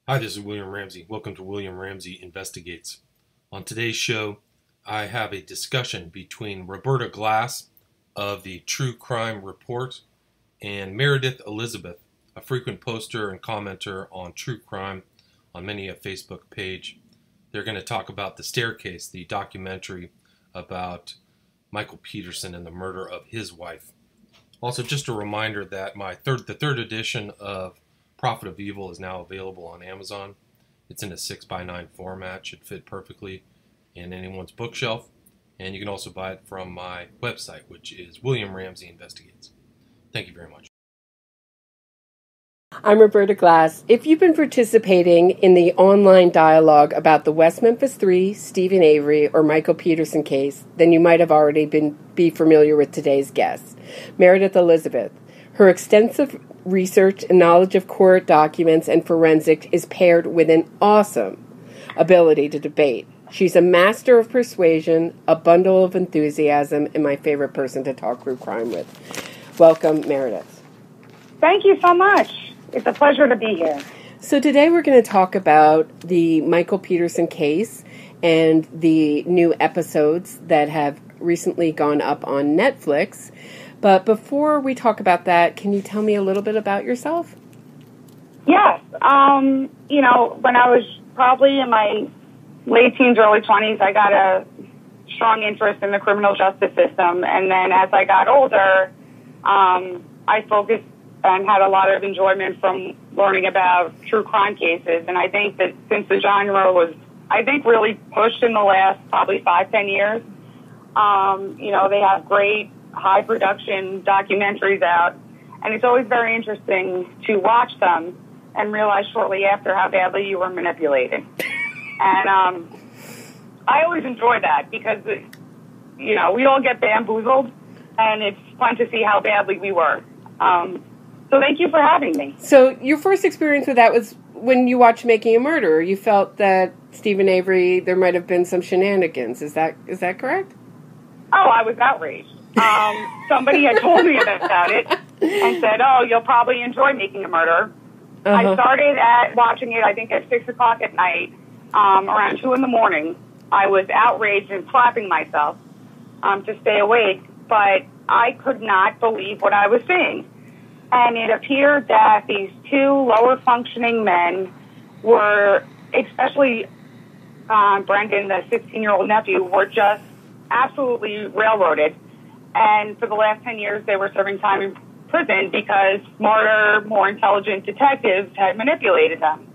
Hi, this is William Ramsey. Welcome to William Ramsey Investigates. On today's show, I have a discussion between Roberta Glass of the True Crime Report and Meredith Elizabeth, a frequent poster and commenter on true crime on many a Facebook page. They're going to talk about The Staircase, the documentary about Michael Peterson and the murder of his wife. Also, just a reminder that the third edition of Prophet of Evil is now available on Amazon. It's in a 6x9 format, should fit perfectly in anyone's bookshelf. And you can also buy it from my website, which is William Ramsey Investigates. Thank you very much. I'm Roberta Glass. If you've been participating in the online dialogue about the West Memphis 3, Stephen Avery, or Michael Peterson case, then you might have already be familiar with today's guest, Meredith Elizabeth. Her extensive research and knowledge of court documents and forensics is paired with an awesome ability to debate. She's a master of persuasion, a bundle of enthusiasm, and my favorite person to talk true crime with. Welcome, Meredith. Thank you so much. It's a pleasure to be here. So today we're going to talk about the Michael Peterson case and the new episodes that have recently gone up on Netflix. But before we talk about that, can you tell me a little bit about yourself? Yes. When I was probably in my late teens, early 20s, I got a strong interest in the criminal justice system. And then as I got older, I focused and had a lot of enjoyment from learning about true crime cases. And I think that since the genre was, really pushed in the last probably 5-10 years, they have great high production documentaries out. And it's always very interesting to watch them and realize shortly after how badly you were manipulated. And I always enjoy that because, we all get bamboozled, and it's fun to see how badly we were. So thank you for having me. So your first experience with that was when you watched Making a Murderer. You felt that Stephen Avery, there might have been some shenanigans. Is that correct? Oh, I was outraged. Somebody had told me about it and said, "Oh, you'll probably enjoy Making a Murderer." Uh-huh. I started watching it, I think, at 6 o'clock at night. Around 2 in the morning, I was outraged and slapping myself to stay awake, but I could not believe what I was seeing. And it appeared that these two lower-functioning men were, especially Brendan, the 16-year-old nephew, were just absolutely railroaded. And for the last 10 years, they were serving time in prison because smarter, more intelligent detectives had manipulated them.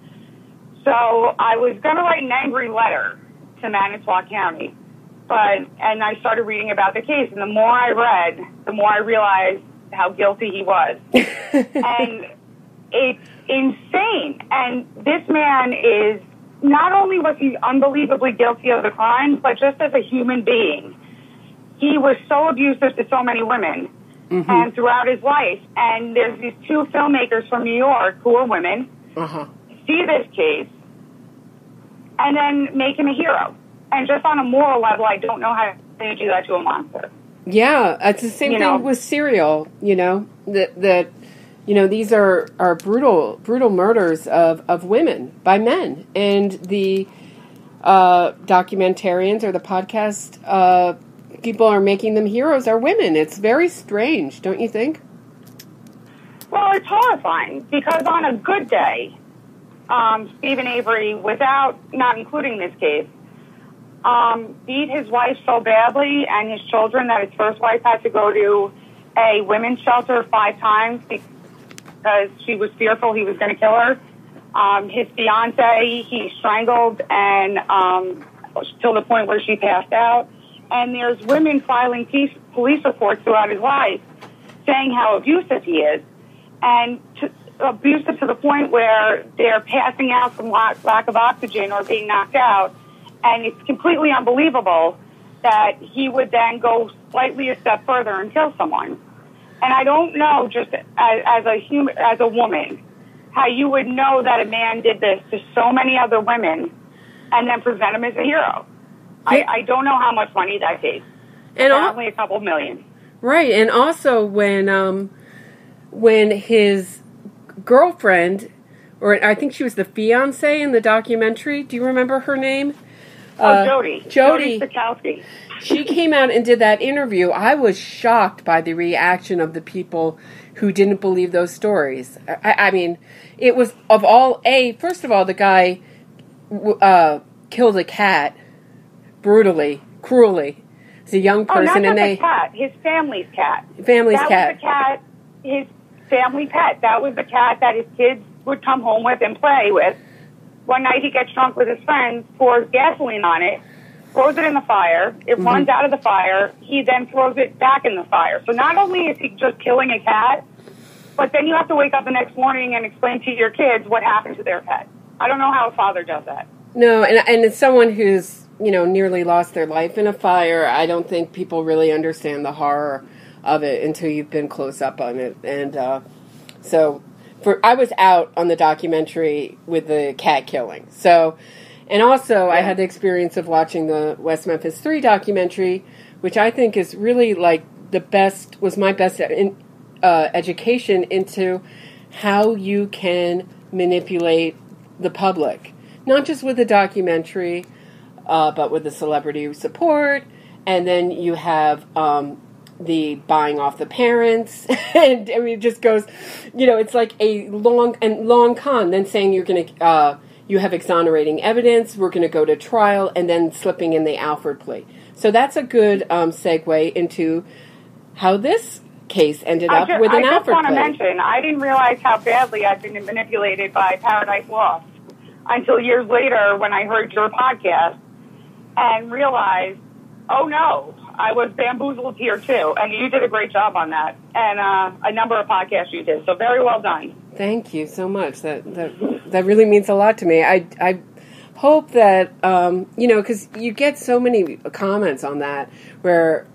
So I was going to write an angry letter to Manitowoc County, and I started reading about the case. And the more I read, the more I realized how guilty he was. And it's insane. And this man is, not only was he unbelievably guilty of the crime, but just as a human being. He was so abusive to so many women and throughout his life. And there's these two filmmakers from New York who are women, see this case, and then make him a hero. And just on a moral level, I don't know how to do that to a monster. Yeah, it's the same thing with Serial, that these are brutal murders of women by men. And the documentarians or the podcast people are making them heroes are women. It's very strange, don't you think? Well, it's horrifying because on a good day, Stephen Avery, not including this case, beat his wife so badly and his children that his first wife had to go to a women's shelter 5 times because she was fearful he was going to kill her. His fiance, he strangled and till the point where she passed out. And there's women filing police reports throughout his life saying how abusive he is, and abusive to the point where they're passing out from lack of oxygen or being knocked out. And it's completely unbelievable that he would then go slightly a step further and kill someone. And I don't know, just as a woman, how you would know that a man did this to so many other women and then present him as a hero. I don't know how much money that takes. And only a couple million. Right, and also when his girlfriend or I think she was the fiance in the documentary. Do you remember her name? Jody. Jody Stokowski. She came out and did that interview. I was shocked by the reaction of the people who didn't believe those stories. I mean, it was first of all, the guy killed a cat brutally, cruelly. It's a young person, and they cat, his family's cat. Family's cat. That was the cat, his family pet. That was the cat that his kids would come home with and play with. One night he gets drunk with his friends, pours gasoline on it, throws it in the fire. It runs out of the fire. He then throws it back in the fire. So not only is he just killing a cat, but then you have to wake up the next morning and explain to your kids what happened to their pet. I don't know how a father does that. No, and as someone who's, nearly lost their life in a fire, I don't think people really understand the horror of it until you've been close up on it. And I was out on the documentary with the cat killing. So, and also I had the experience of watching the West Memphis 3 documentary, which I think is really like was my best education into how you can manipulate the public. Not just with the documentary, but with the celebrity support. And then you have the buying off the parents. And I mean, it just goes, it's like a long con. Then saying you're going to, you have exonerating evidence, we're going to go to trial, and then slipping in the Alford plea. So that's a good segue into how this case ended up with an Alford plea. I just want to mention, I didn't realize how badly I'd been manipulated by Paradise Lost until years later when I heard your podcast and realized, oh no, I was bamboozled here too. And you did a great job on that. And a number of podcasts you did. So very well done. Thank you so much. That really means a lot to me. I hope that, because you get so many comments on that where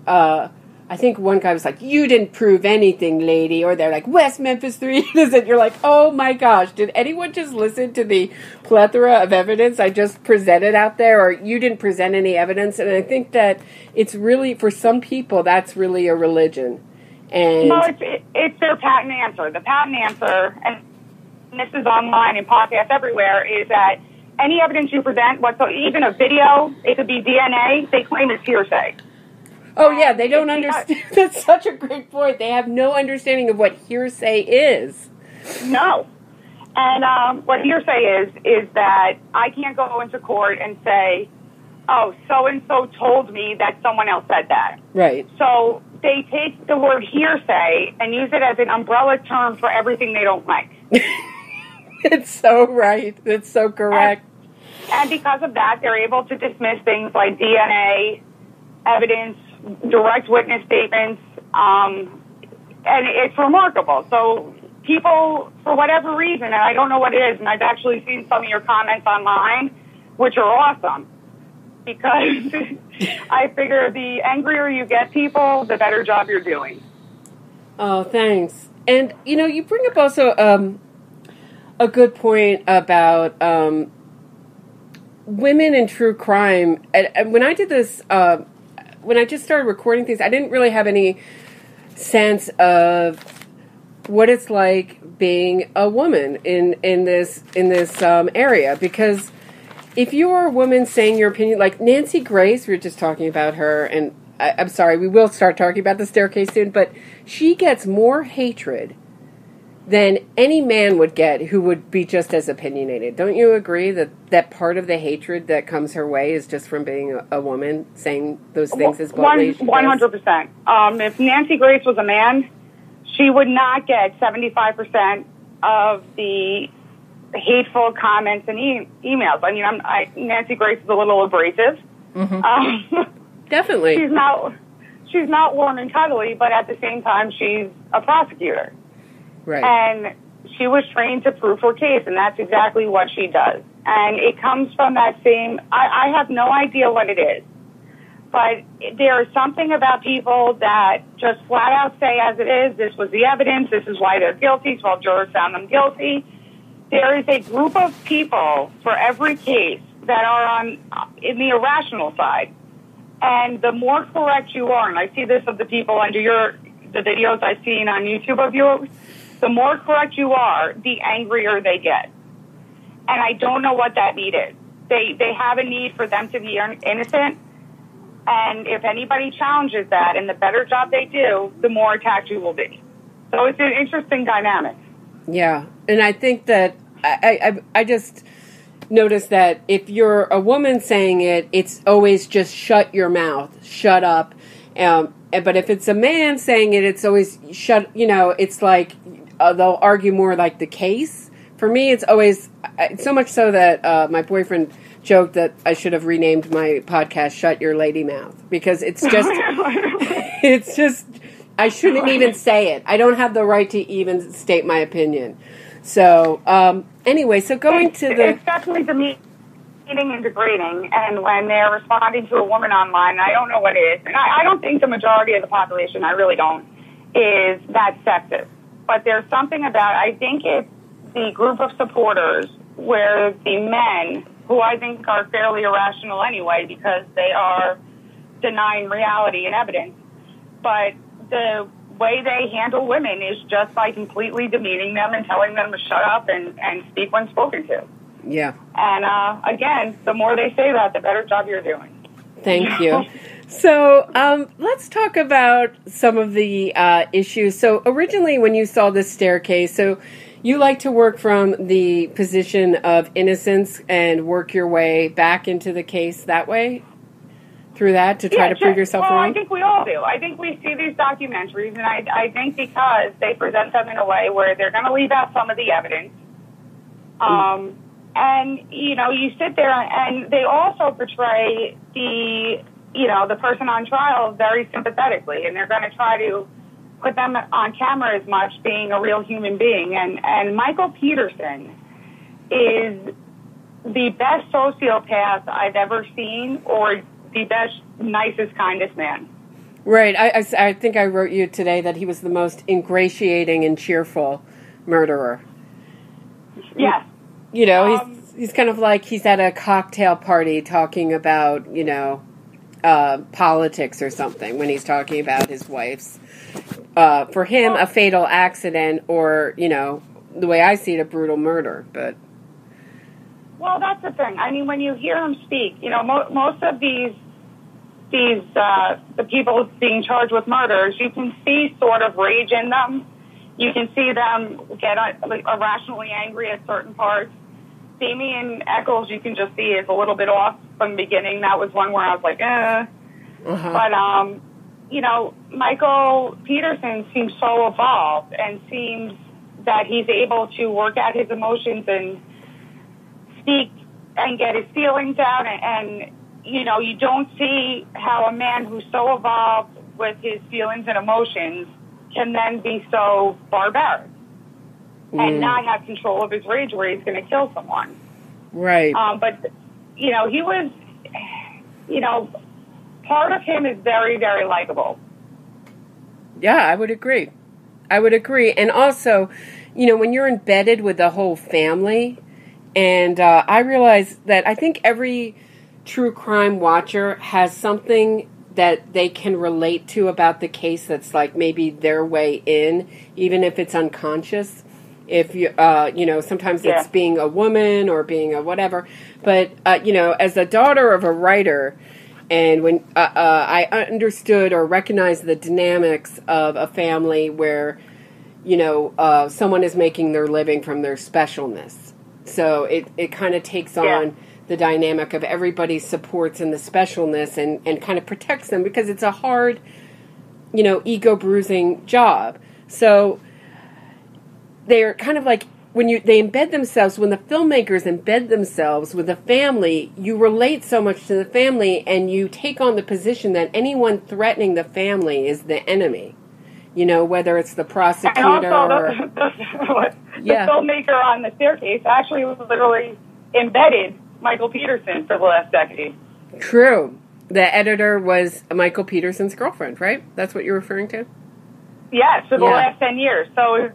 I think one guy was like, you didn't prove anything, lady. Or they're like, West Memphis 3 is it? You're like, oh my gosh, did anyone just listen to the plethora of evidence I just presented out there? Or you didn't present any evidence? And I think that it's really, for some people, that's really a religion. And well, it's their patent answer. The patent answer, and this is online and podcasts everywhere, is that any evidence you present, even a video, it could be DNA, they claim it's hearsay. Oh, yeah, they don't understand. That's such a great point. They have no understanding of what hearsay is. No. And what hearsay is that I can't go into court and say, oh, so-and-so told me that someone else said that. Right. So they take the word hearsay and use it as an umbrella term for everything they don't like. It's so right. It's so correct. And because of that, they're able to dismiss things like DNA, evidence, direct witness statements, and it's remarkable. So people, for whatever reason, and I don't know what it is, and I've actually seen some of your comments online, which are awesome, because I figure the angrier you get people, the better job you're doing. Oh, thanks. And, you bring up also a good point about women in true crime. And when I did this... when I just started recording things, I didn't really have any sense of what it's like being a woman in this area. Because if you are a woman saying your opinion, like Nancy Grace, we were just talking about her, and I'm sorry, we will start talking about the staircase soon, but she gets more hatred than any man would get who would be just as opinionated. Don't you agree that part of the hatred that comes her way is just from being a woman, saying those things as boldly as she does? 100%. If Nancy Grace was a man, she would not get 75% of the hateful comments and emails. I mean, Nancy Grace is a little abrasive. Mm-hmm. Definitely. She's not warm and cuddly, but at the same time, she's a prosecutor. Right. And she was trained to prove her case, and that's exactly what she does. And it comes from that same, I have no idea what it is, but there is something about people that just flat out say as it is, this was the evidence, this is why they're guilty, 12 jurors found them guilty. There is a group of people for every case that are in the irrational side. And the more correct you are, and I see this of the people under the videos I've seen on YouTube of yours, the more correct you are, the angrier they get. And I don't know what that need is. They have a need for them to be innocent. And if anybody challenges that, and the better job they do, the more attacked you will be. So it's an interesting dynamic. Yeah. And I think that I just noticed that if you're a woman saying it, it's always just shut your mouth, shut up. But if it's a man saying it, it's always shut, it's like they'll argue more like the case. For me, it's always, so much so that my boyfriend joked that I should have renamed my podcast Shut Your Lady Mouth, because it's just, I shouldn't even say it. I don't have the right to even state my opinion. So, anyway, so going to the... It's definitely demeaning and degrading, and when they're responding to a woman online, I don't know what it is, and I don't think the majority of the population, I really don't, is that sexist. But there's something about, I think it's the group of supporters where the men, who I think are fairly irrational anyway because they are denying reality and evidence, but the way they handle women is just by completely demeaning them and telling them to shut up and speak when spoken to. Yeah. And again, the more they say that, the better job you're doing. Thank you. So let's talk about some of the issues. So originally when you saw this staircase, so you like to work from the position of innocence and work your way back into the case that way? Through that to try to prove yourself wrong? I think we all do. I think we see these documentaries, and I think because they present them in a way where they're going to leave out some of the evidence. And, you sit there, and they also portray the person on trial very sympathetically, and they're going to try to put them on camera as much being a real human being. And Michael Peterson is the best sociopath I've ever seen, or the best, nicest, kindest man. Right. I think I wrote you today that he was the most ingratiating and cheerful murderer. Yes. He's kind of like he's at a cocktail party talking about, politics or something when he's talking about his wife's, for him, a fatal accident or, the way I see it, a brutal murder. But well, that's the thing. I mean, when you hear him speak, most of the people being charged with murders, you can see sort of rage in them. You can see them get irrationally angry at certain parts. Damien Eccles, you can just see is a little bit off from the beginning. That was one where I was like, eh. Uh-huh. But, Michael Peterson seems so evolved and seems that he's able to work out his emotions and speak and get his feelings out. And you don't see how a man who's so evolved with his feelings and emotions can then be so barbaric and not have control of his rage where he's going to kill someone. Right. But, he was, part of him is very, very likable. Yeah, I would agree. And also, when you're embedded with the whole family, and I realize that I think every true crime watcher has something that they can relate to about the case that's like maybe their way in, even if it's unconscious. If you, sometimes it's being a woman or being a whatever. But, as a daughter of a writer, and when I understood or recognized the dynamics of a family where, someone is making their living from their specialness. So it kind of takes on the dynamic of everybody supports in the specialness and kind of protects them because it's a hard, ego-bruising job. So they're kind of like when they embed themselves, when the filmmakers embed themselves with the family, you relate so much to the family and you take on the position that anyone threatening the family is the enemy. Whether it's the prosecutor and also the filmmaker on the staircase actually literally embedded Michael Peterson for the last decade. True. The editor was Michael Peterson's girlfriend, right? That's what you're referring to? Yes, for the last 10 years. So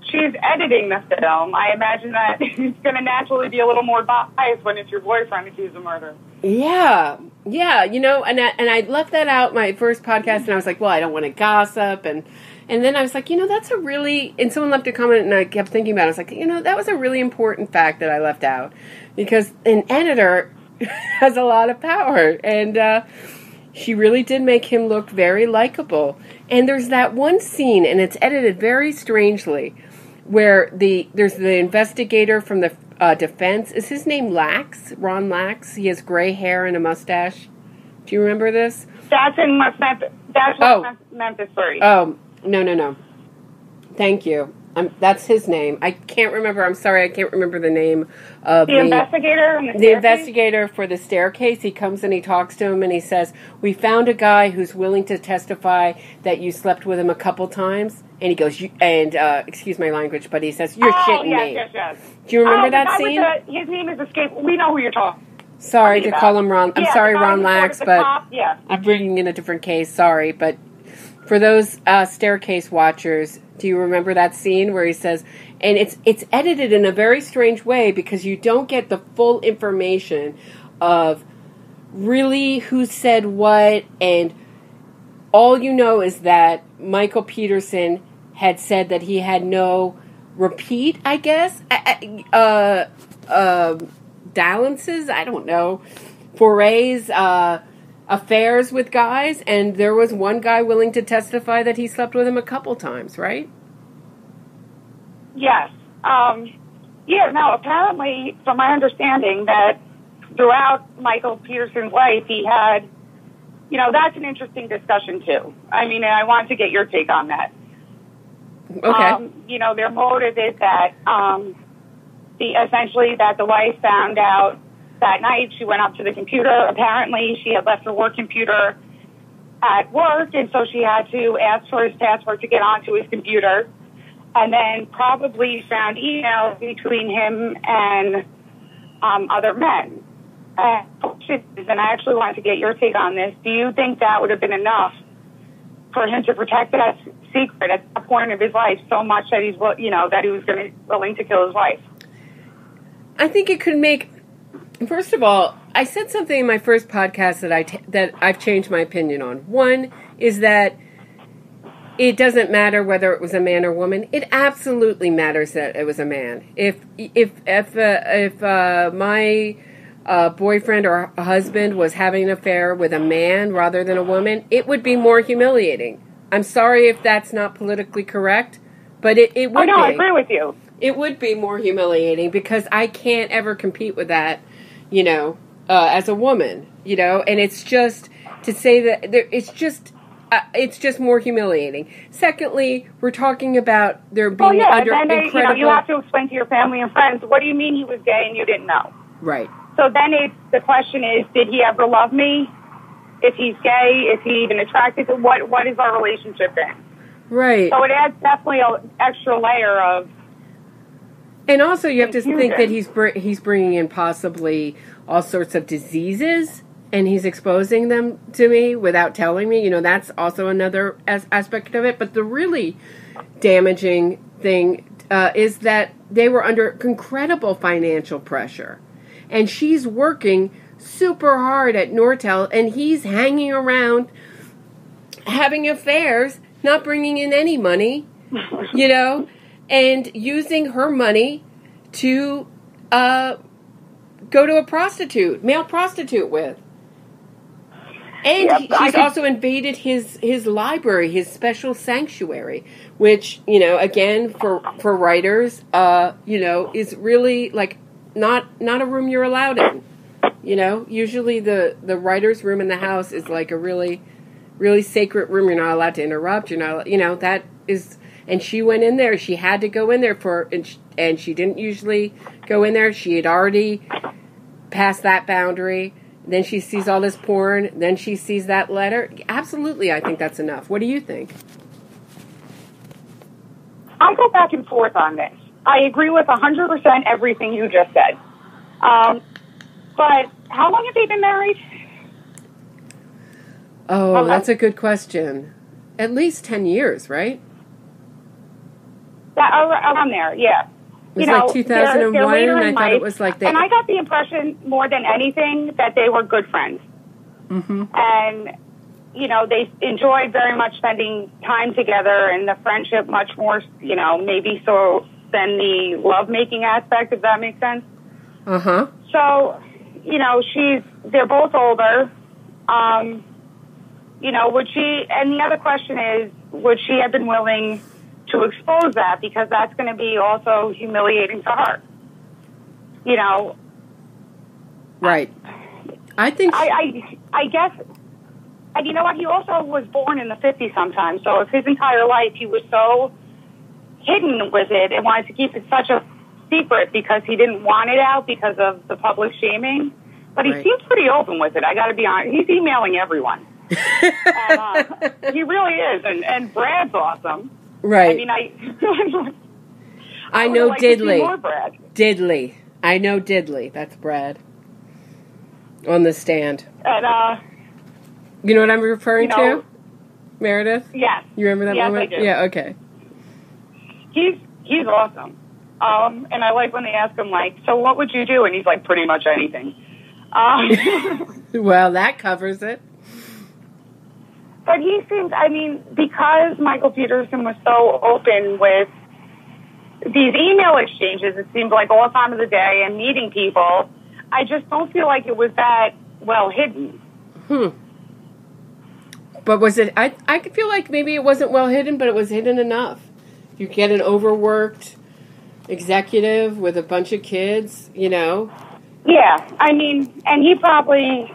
she's editing the film. I imagine that it's going to naturally be a little more biased when it's your boyfriend accused of murder. Yeah. Yeah, and I left that out my first podcast, and I was like, well, I don't want to gossip, and then I was like, that's a really, and someone left a comment, and I kept thinking about it. I was like, that was a really important fact that I left out, because an editor has a lot of power, and she really did make him look very likable. And there's that one scene, and it's edited very strangely, where there's the investigator from the defense. Is his name Lax? Ron Lax? He has gray hair and a mustache. Do you remember this? That's in Memphis. That's Memphis 30. Oh, no. Thank you. That's his name. I can't remember. I'm sorry, I can't remember the name of the investigator. The investigator for the staircase. He comes and he talks to him and he says, "We found a guy who's willing to testify that you slept with him a couple times." And he goes, excuse my language, but he says, "You're shitting me." Yes. Do you remember that scene? His name is Escape. We know who you're talking. Sorry to call him Ron. I'm sorry, Ron Lax, but I'm bringing in a different case. Sorry, but for those staircase watchers, do you remember that scene where he says, and it's edited in a very strange way because you don't get the full information of really who said what, and all you know is that Michael Peterson had said that he had no repeat, I guess, dalliances, I don't know, forays, affairs with guys, and there was one guy willing to testify that he slept with him a couple times, right? Yes. Now, apparently, from my understanding, that throughout Michael Peterson's life, he had, that's an interesting discussion, too. I mean, and I want to get your take on that. Okay. Their motive is that, essentially that the wife found out that night. She went up to the computer. Apparently, she had left her work computer at work, and so she had to ask for his password to get onto his computer, and then probably found emails between him and other men. And I actually wanted to get your take on this. Do you think that would have been enough for him to protect that secret at the point of his life so much that that he was willing to kill his wife? I think it could make. First of all, I said something in my first podcast that I've changed my opinion on. One is that it doesn't matter whether it was a man or woman. It absolutely matters that it was a man. If my boyfriend or husband was having an affair with a man rather than a woman, it would be more humiliating. I'm sorry if that's not politically correct, but it would be. I agree with you. It would be more humiliating because I can't ever compete with that, as a woman, and it's just to say that it's just more humiliating. Secondly, we're talking about there being under incredible. You have to explain to your family and friends, what do you mean he was gay and you didn't know? Right. So then the question is, did he ever love me? If he's gay, is he even attracted to what is our relationship in? Right. So it adds definitely an extra layer of. And also, you have to think that he's bringing in possibly all sorts of diseases, and he's exposing them to me without telling me. That's also another aspect of it. But the really damaging thing is that they were under incredible financial pressure, and she's working super hard at Nortel, and he's hanging around, having affairs, not bringing in any money, and using her money to go to a male prostitute with. And she's also invaded his library, his special sanctuary, which, again, for writers, is really, like, not a room you're allowed in. Usually the writer's room in the house is, like, a really, really sacred room. You're not allowed to interrupt. You're not, that is. And she went in there. She had to go in there and she didn't usually go in there. She had already passed that boundary. Then she sees all this porn. Then she sees that letter. Absolutely, I think that's enough. What do you think? I go back and forth on this. I agree with 100% everything you just said. But how long have they been married? Oh, that's a good question. At least 10 years, right? Around there, yeah. It was like 2001, and I thought it was like that. And I got the impression, more than anything, that they were good friends. And, you know, they enjoyed very much spending time together and the friendship much more, you know, maybe so than the lovemaking aspect, if that makes sense. Uh-huh. So, you know, they're both older. You know, and the other question is, would she have been willing to expose that? Because that's going to be also humiliating to her. You know. Right. I think. I guess. And you know what? He also was born in the 50s sometimes. So if his entire life he was so hidden with it and wanted to keep it such a secret because he didn't want it out because of the public shaming. But he seems pretty open with it. I got to be honest. He's emailing everyone. And, he really is. And Brad's awesome. Right. I mean, I know like to see Diddley. more Brad. Diddley. I know Diddley. That's Brad. On the stand. And, you know what I'm referring to? Meredith? Yes. You remember that moment? I do. Yeah, okay. He's awesome. And I like when they ask him, like, so what would you do? And he's like, pretty much anything. Well, that covers it. But he seems, I mean, because Michael Peterson was so open with these email exchanges, it seemed like all time of the day, and meeting people, I just don't feel like it was that well hidden. But was it, I feel like maybe it wasn't well hidden, but it was hidden enough. You get an overworked executive with a bunch of kids, you know. Yeah, I mean, and he probably,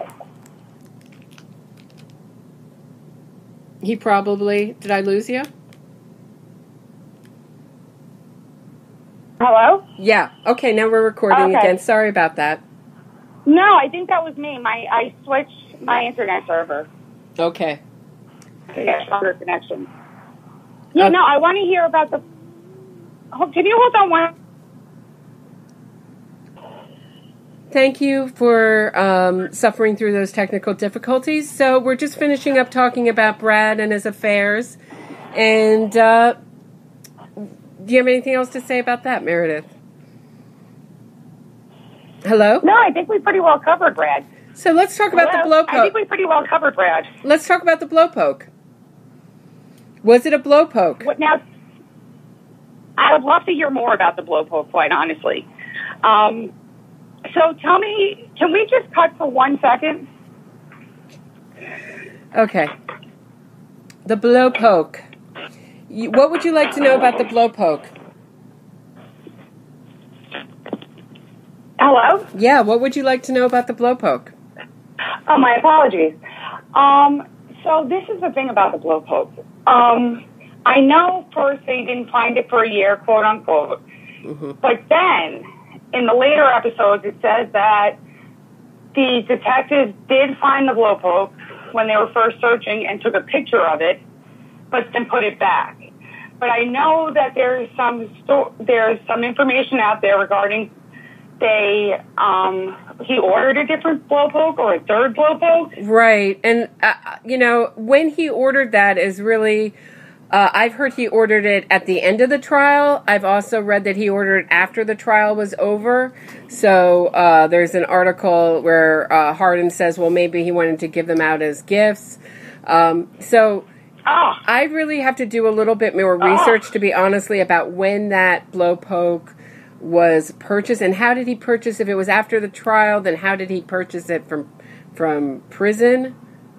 did I lose you? Hello? Yeah, okay, now we're recording again. Sorry about that. No, I think that was me. I switched my internet server. Okay. To get stronger connection. Yeah, no, I want to hear about the, can you hold on one? Thank you for suffering through those technical difficulties. So we're just finishing up talking about Brad and his affairs. And do you have anything else to say about that, Meredith? Hello? No, I think we pretty well covered Brad. So let's talk about the blowpoke. I think we pretty well covered Brad. Let's talk about the blowpoke. Was it a blowpoke? What now? I would love to hear more about the blowpoke, quite honestly. So tell me, can we just cut for 1 second? Okay. The blowpoke. What would you like to know about the blowpoke? Hello? Yeah, what would you like to know about the blowpoke? Oh, my apologies. So this is the thing about the blowpoke. I know first they didn't find it for a year, quote unquote. Mm-hmm. But then, in the later episodes, it says that the detectives did find the blowpoke when they were first searching and took a picture of it, but then put it back. But I know that there's some information out there regarding he ordered a different blowpoke or a third blowpoke. Right. And, when he ordered that is really, I've heard he ordered it at the end of the trial. I've also read that he ordered it after the trial was over. So there's an article where Hardin says, well, maybe he wanted to give them out as gifts. I really have to do a little bit more research, to be honestly, about when that blowpoke was purchased and how did he purchase. If it was after the trial, then how did he purchase it from prison?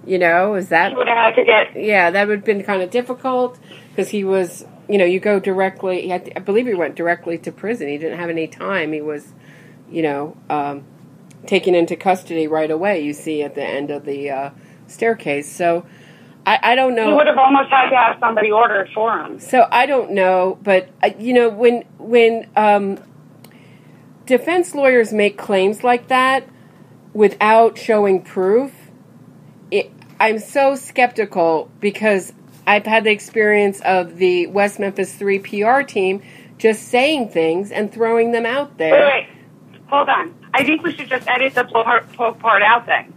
You know, is that... He would have to get... Yeah, that would have been kind of difficult because he was, you go directly... I believe he went directly to prison. He didn't have any time. He was, taken into custody right away, you see, at the end of the staircase. So, I don't know. He would have almost had to have somebody order it for him. So, I don't know. But, when defense lawyers make claims like that without showing proof, I'm so skeptical because I've had the experience of the West Memphis 3 PR team just saying things and throwing them out there. Wait. Hold on. I think we should just edit the blowpoke part out then.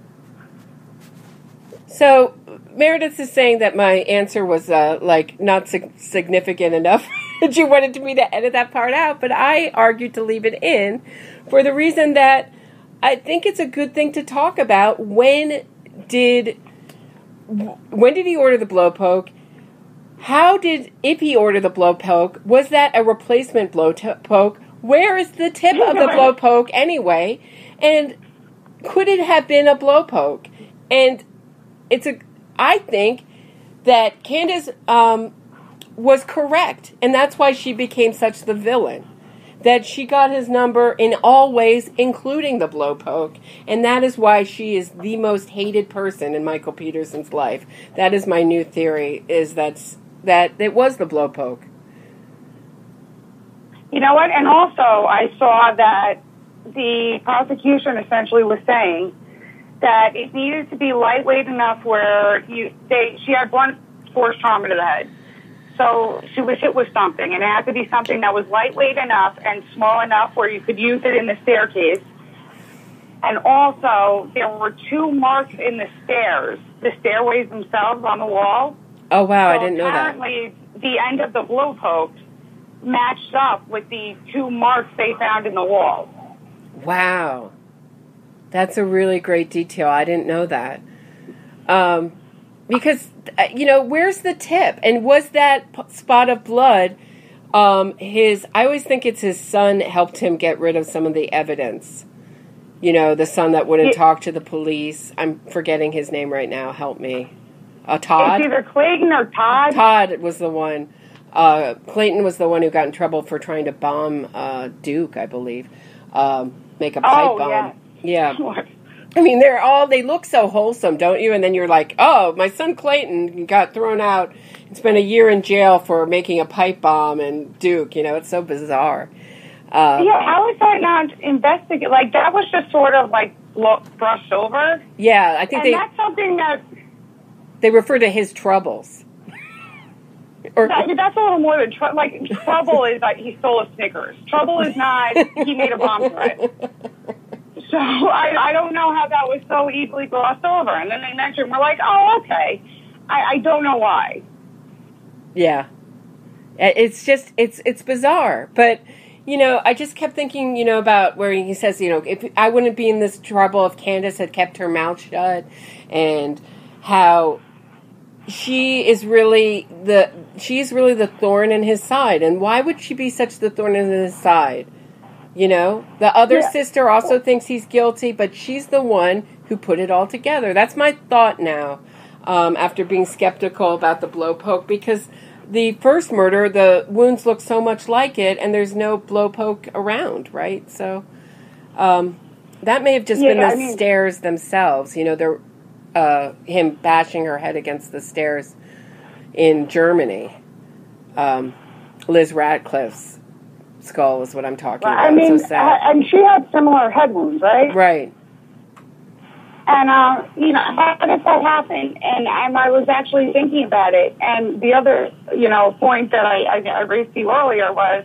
So, Meredith is saying that my answer was, not significant enough that you wanted me to edit that part out, but I argued to leave it in for the reason that I think it's a good thing to talk about when when did he order the blowpoke? If he ordered the blowpoke, was that a replacement blowpoke? Where is the tip of the blowpoke anyway? And could it have been a blowpoke? And I think that Candace was correct, and that's why she became such the villain. That she got his number in all ways, including the blowpoke, and that is why she is the most hated person in Michael Peterson's life. That is my new theory, is that it was the blowpoke. You know what? And also, I saw that the prosecution essentially was saying that it needed to be lightweight enough where she had blunt force trauma to the head. So she was hit with something, and it had to be something that was lightweight enough and small enough where you could use it in the staircase. And also, there were 2 marks in the stairways themselves on the wall. Oh, wow, so I didn't know that. Apparently, the end of the blowpoke matched up with the 2 marks they found in the wall. Wow. That's a really great detail. I didn't know that. Because, where's the tip? And was that spot of blood, I always think it's his son helped him get rid of some of the evidence. The son that wouldn't talk to the police. I'm forgetting his name right now. Help me. Todd? It's either Clayton or Todd. Todd was the one. Clayton was the one who got in trouble for trying to bomb Duke, I believe. Make a pipe bomb. Yeah. Sure. I mean, they look so wholesome, don't you? And then you're like, oh, my son Clayton got thrown out and spent a year in jail for making a pipe bomb and Duke. It's so bizarre. How is that not investigated? Like, that was just sort of, brushed over. Yeah, I think that's something that... They refer to his troubles. That's a little more than trouble. Trouble is he stole a Snickers. Trouble is not he made a bomb threat. So I don't know how that was so easily glossed over. And then they mentioned, we're like, oh, okay. I don't know why. Yeah. It's just, it's bizarre. But, I just kept thinking, about where he says, if I wouldn't be in this trouble if Candace had kept her mouth shut, and how she is really the thorn in his side. And why would she be such the thorn in his side? The other sister also thinks he's guilty, but she's the one who put it all together. That's my thought now, after being skeptical about the blowpoke, because the first murder, the wounds look so much like it, and there's no blowpoke around, right? So that may have just been the stairs themselves. They're him bashing her head against the stairs in Germany. Liz Radcliffe's skull is what I'm talking about. I mean, so sad. and she had similar head wounds, right? Right. And, how did that happen? And I was actually thinking about it. And the other, point that I raised to you earlier was,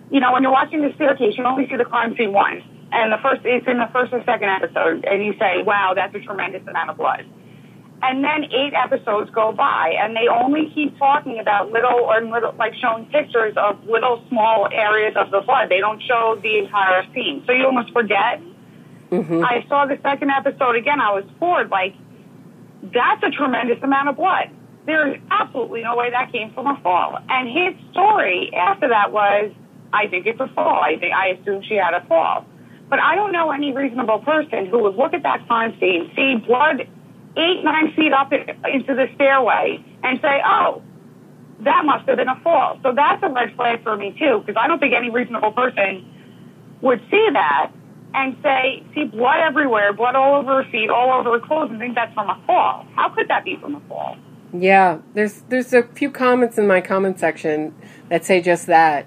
when you're watching the staircase, you only see the crime scene once. And it's in the first or second episode. And you say, wow, that's a tremendous amount of blood. And then 8 episodes go by, and they only keep talking about little, showing pictures of little small areas of the blood. They don't show the entire scene. So you almost forget. Mm-hmm. I saw the second episode again. I was floored. That's a tremendous amount of blood. There is absolutely no way that came from a fall. And his story after that was, I think it's a fall. I assume she had a fall. But I don't know any reasonable person who would look at that crime scene, see blood 8-9 feet up into the stairway, and say, oh, that must have been a fall. So that's a red flag for me, too, because I don't think any reasonable person would see that and see blood everywhere, blood all over her feet, all over her clothes, and think that's from a fall. How could that be from a fall? Yeah, there's a few comments in my comment section that say just that.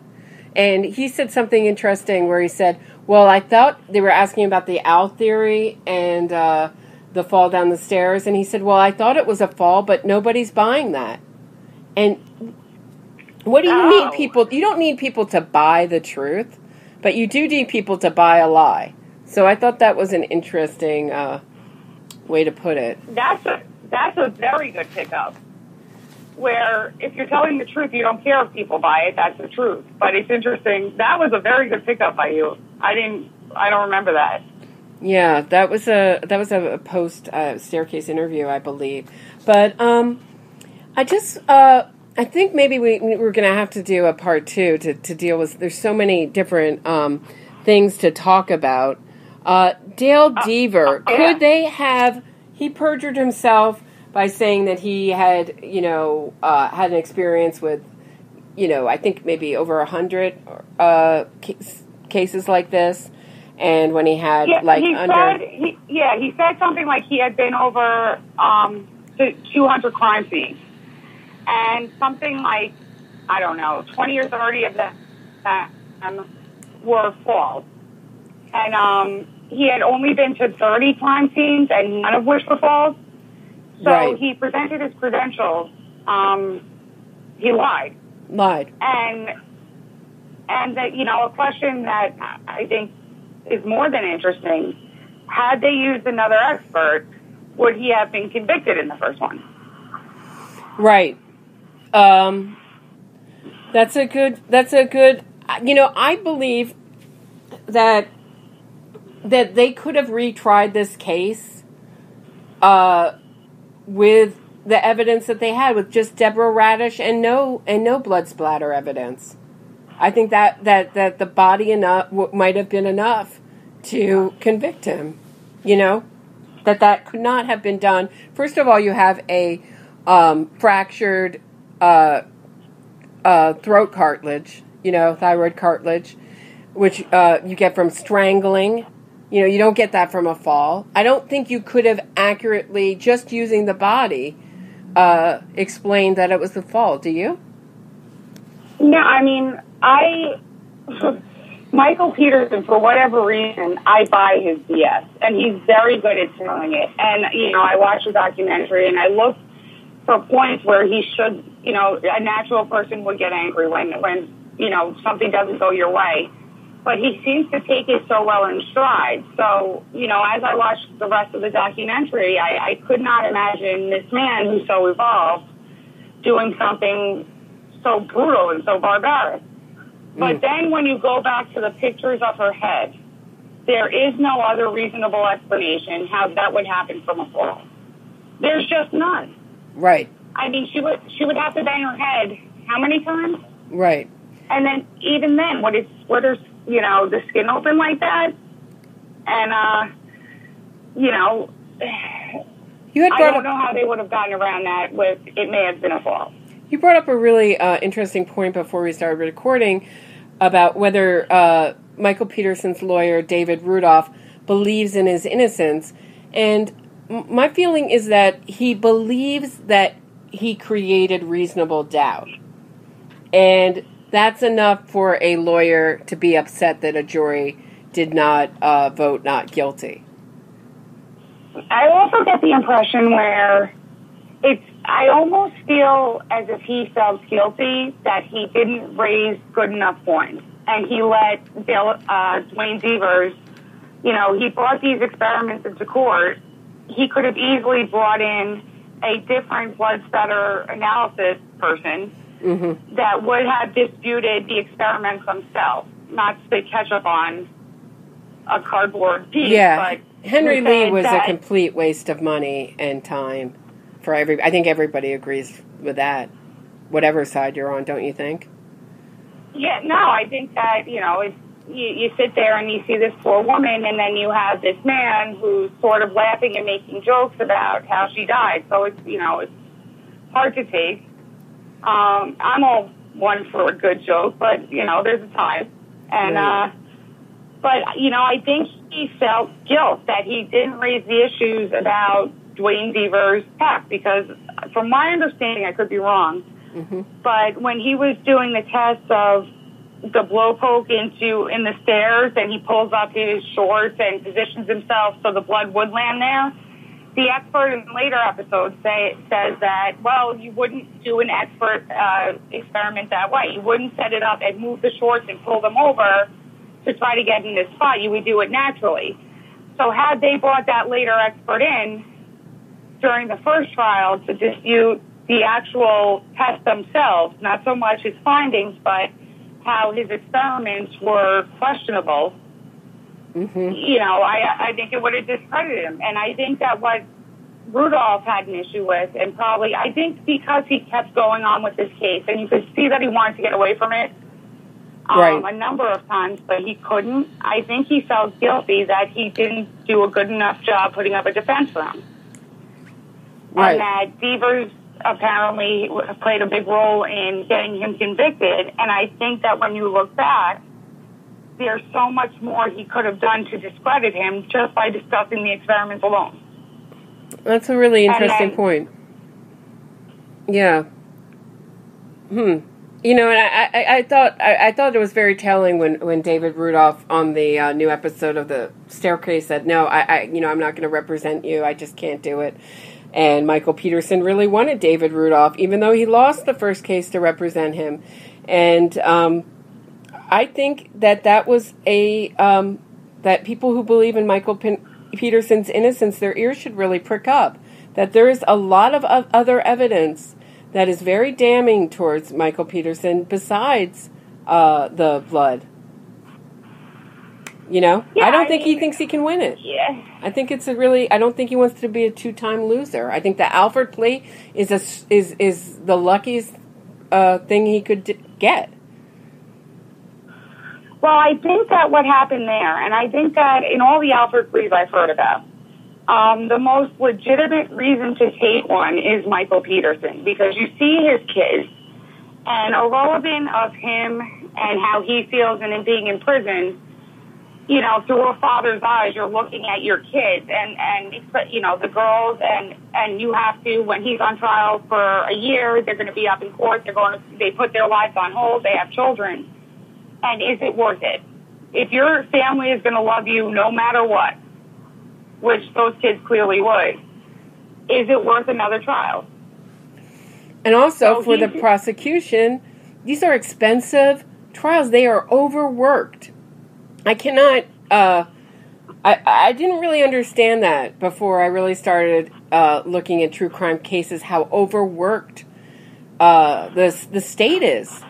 And he said something interesting where he said, well, I thought they were asking about the owl theory and the fall down the stairs. And he said, well, I thought it was a fall, but nobody's buying that. And what do you need people? You don't need people to buy the truth, but you do need people to buy a lie. So I thought that was an interesting way to put it. That's a very good pickup. Where if you're telling the truth, you don't care if people buy it. That's the truth. But it's interesting. That was a very good pickup by you. I don't remember that. Yeah, that was a post staircase interview, I believe. But I think maybe we're going to have to do a part 2 to deal with. There's so many different things to talk about. Dale Deaver, could they have? He perjured himself by saying that he had, had an experience with, I think maybe over 100 cases like this. And when he had he said something like he had been over 200 crime scenes, and something like 20 or 30 of them were false, and he had only been to 30 crime scenes, and none of which were false. So he presented his credentials. He lied, and that a question that I think is more than interesting. Had they used another expert, would he have been convicted in the first one? Right. That's a good, I believe that they could have retried this case, with the evidence that they had, with just Deborah Radish and no blood splatter evidence. I think that the body might have been enough to convict him, that could not have been done. First of all, you have a fractured throat cartilage, thyroid cartilage, which you get from strangling. You don't get that from a fall. I don't think you could have accurately, just using the body, explained that it was the fall. Do you? No, I mean, Michael Peterson, for whatever reason, I buy his BS, and he's very good at selling it. And, I watched the documentary, and I looked for points where he should, a natural person would get angry when something doesn't go your way. But he seems to take it so well in stride. So, as I watched the rest of the documentary, I could not imagine this man who's so evolved doing something so brutal and so barbaric. But then when you go back to the pictures of her head, there is no other reasonable explanation how that would happen from a fall. There's just none. Right. I mean, she would have to bang her head how many times? Right. And then even then, what is the skin open like that? And I don't know how they would have gotten around that with it may have been a fall. You brought up a really interesting point before we started recording about whether Michael Peterson's lawyer, David Rudolph, believes in his innocence. And my feeling is that he believes that he created reasonable doubt. And that's enough for a lawyer to be upset that a jury did not vote not guilty. I also get the impression where I almost feel as if he felt guilty that he didn't raise good enough points. And he let Dwayne Devers, he brought these experiments into court. He could have easily brought in a different blood spatter analysis person that would have disputed the experiments themselves, not to catch up on a cardboard piece. Yeah, but Henry Lee was a complete waste of money and time. I think everybody agrees with that, whatever side you're on, don't you think? Yeah, no, I think that, you sit there and you see this poor woman, and then you have this man who's sort of laughing and making jokes about how she died. So it's hard to take. I'm all one for a good joke, but, there's a time. And, but, I think he felt guilt that he didn't raise the issues about Dwayne Devers' test, because from my understanding, I could be wrong, but when he was doing the test of the blow poke in the stairs, and he pulls up his shorts and positions himself so the blood would land there, the expert in later episodes says that, well, you wouldn't do an expert experiment that way. You wouldn't set it up and move the shorts and pull them over to try to get in this spot. You would do it naturally. So had they brought that later expert in during the first trial to dispute the actual tests themselves, not so much his findings, but how his experiments were questionable, you know, I think it would have discredited him. And I think that what Rudolph had an issue with, and probably, I think because he kept going on with this case, and you could see that he wanted to get away from it a number of times, but he couldn't. I think he felt guilty that he didn't do a good enough job putting up a defense for him. Right. And that Devers apparently played a big role in getting him convicted. And I think that when you look back, there's so much more he could have done to discredit him just by discussing the experiments alone. That's a really interesting point. Yeah. You know, and I thought it was very telling when David Rudolph on the new episode of The Staircase said, "No, I'm not going to represent you. I just can't do it." And Michael Peterson really wanted David Rudolph, even though he lost the first case, to represent him. And I think that was that people who believe in Michael Peterson's innocence, their ears should really prick up. That there is a lot of other evidence that is very damning towards Michael Peterson besides the blood. You know? Yeah, I don't think he thinks he can win it. Yeah. I think it's I don't think he wants to be a two-time loser. I think the Alford plea is the luckiest thing he could get. Well, I think that what happened there, and I think that in all the Alford pleas I've heard about, the most legitimate reason to take one is Michael Peterson, because you see his kids, and irrelevant of him and how he feels and him being in prison, you know, through a father's eyes, you're looking at your kids and you know, the girls, and you have to, when he's on trial for a year, they're going to be up in court, they put their lives on hold, they have children, and is it worth it? If your family is going to love you no matter what, which those kids clearly would, is it worth another trial? And also, for the prosecution, these are expensive trials. They are overworked. I cannot, I didn't really understand that before I really started looking at true crime cases, how overworked the state is.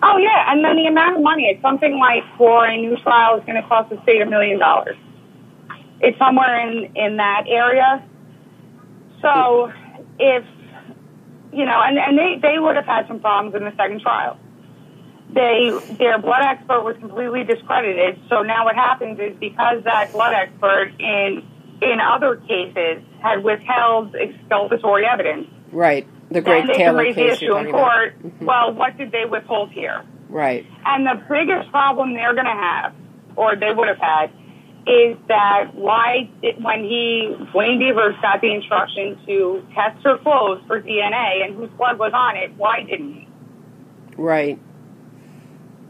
Oh, yeah, and then the amount of money, it's something like for a new trial is going to cost the state $1 million. It's somewhere in that area. So if, you know, and they would have had some problems in the second trial. Their blood expert was completely discredited. So now what happens is, because that blood expert in other cases had withheld exculpatory evidence. Right. The great Taylor case. They can raise the issue in court. Mm-hmm. Well, what did they withhold here? Right. And the biggest problem they're going to have, or they would have had, is that when Wayne Devers got the instruction to test her clothes for DNA and whose blood was on it, why didn't he? Right.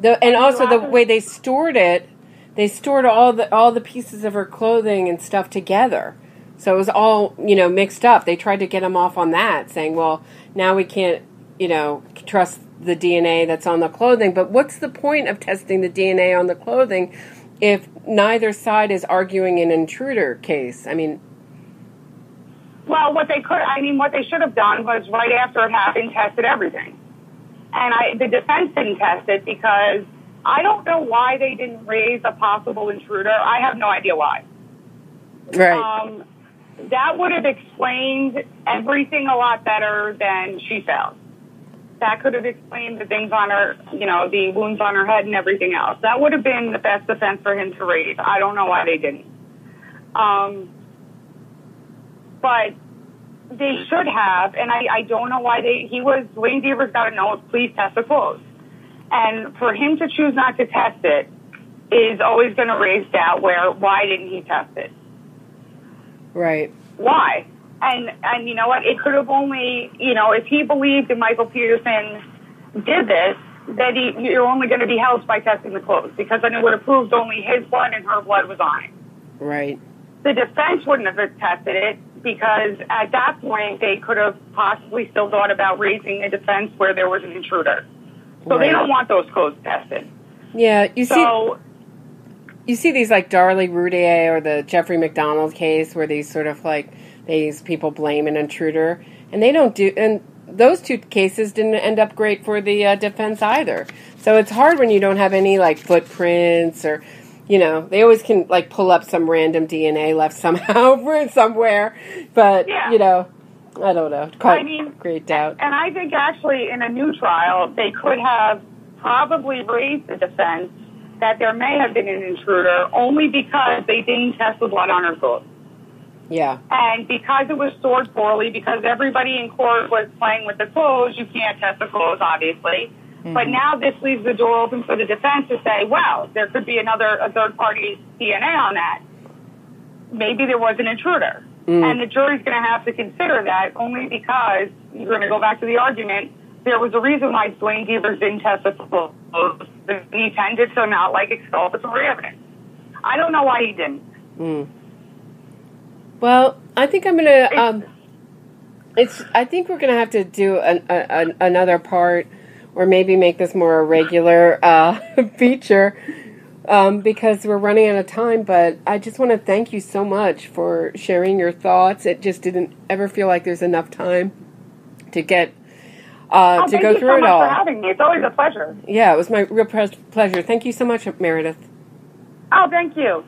And also the way they stored it, they stored all the pieces of her clothing and stuff together. So it was all, you know, mixed up. They tried to get him off on that, saying, well, now we can't, you know, trust the DNA that's on the clothing. But what's the point of testing the DNA on the clothing if neither side is arguing an intruder case? I mean... Well, what they should have done was right after it happened, tested everything. And the defense didn't test it because I don't know why they didn't raise a possible intruder. I have no idea why. Right. That would have explained everything a lot better than she found. That could have explained the things on her, you know, the wounds on her head and everything else. That would have been the best defense for him to raise. I don't know why they didn't. But they should have, and I don't know why Wayne Devers got a note, please test the clothes. And for him to choose not to test it is always going to raise doubt why didn't he test it? Right. Why? And you know what? It could have only, you know, if he believed that Michael Peterson did this, that you're only going to be held by testing the clothes, because then it would have proved only his blood and her blood was on it. Right. The defense wouldn't have tested it, because at that point they could have possibly still thought about raising a defense where there was an intruder. So They don't want those clothes tested. Yeah, you see these like Darlie Routier or the Jeffrey McDonald case where these sort of like these people blame an intruder, and they don't do, and those two cases didn't end up great for the defense either. So it's hard when you don't have any like footprints or, you know, they always can, like, pull up some random DNA left somehow somewhere. But, you know, I don't know. Great doubt. And I think actually in a new trial, they could have probably raised the defense that there may have been an intruder only because they didn't test the blood on her clothes. Yeah. And because it was stored poorly, because everybody in court was playing with the clothes, you can't test the clothes, obviously. Mm-hmm. But now this leaves the door open for the defense to say, well, there could be a third party's DNA on that. Maybe there was an intruder. Mm. And the jury's going to have to consider that only because, you're going to go back to the argument, there was a reason why Dwayne Devers didn't test the clothes. He tended to not like exculpatory evidence. I don't know why he didn't. Mm. Well, I think I'm gonna. I think we're gonna have to do another part, or maybe make this more a regular feature, because we're running out of time. But I just want to thank you so much for sharing your thoughts. It just didn't ever feel like there's enough time to get to go through it all. Thank you so much for having me. It's always a pleasure. Yeah, it was my real pleasure. Thank you so much, Meredith. Oh, thank you.